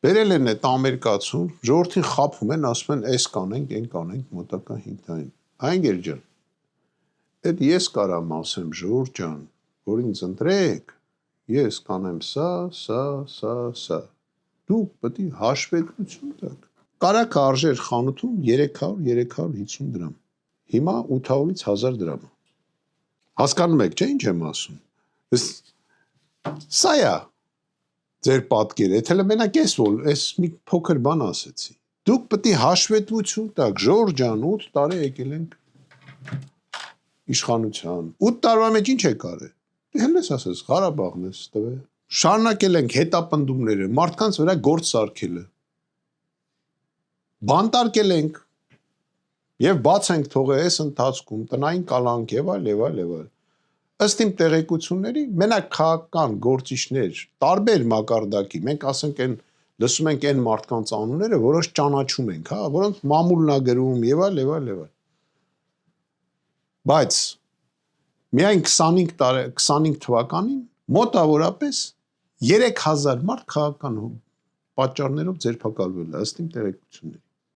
Բերել են այդ ամերիկացուն, ժողովրդին խաբում են, ասում են, այս կանենք, այն կանենք, մոտակա 5 տարին։ Այն գերջան, այդ ես կարամ ասեմ, ժողովուրդ ջան, որ ինձ ընտրեք, ես կանեմ սա, դուք պետք է հաշվետվություն տաք։ Կարագը արժեր խանութում 300-350 դրամ, հիմա 800-ից 1000 դրամ։ Հասկանում եք, չէ՞ ինչ եմ ասում։ Սա է ձեր պատկերը, եթե մենակ ես մի փոքր բան ասեցի։ Դուք պետք է հաշվետվություն տաք, ժողովուրդ ջան, 8 տարի եկել ենք իշխանության։ 8 տարվա մեջ ինչ եք արել։ Հենց ասես, Ղարաբաղն էս տվել։ Շարունակել ենք հետապնդումները, մարդկանց վրա գործ սարքելը։ Բանտարկել ենք եւ բաց ենք թողել այս ընթացքում տնային կալանք եւ այլ։ Ըստ իմ տեղեկությունների, մենակ քաղաքական գործիչներ, տարբեր մակարդակի, մենք ասենք այն լսում ենք այն մարդկանց անունները, որոնց ճանաչում ենք, հա, որոնց մամուլն է գրում եւ այլ։ Բայց միայն 25 թվականին մոտավորապես 3000 մարդ քաղաքական պատճառներով ձերբակալվել է, ըստ իմ տեղեկությունների։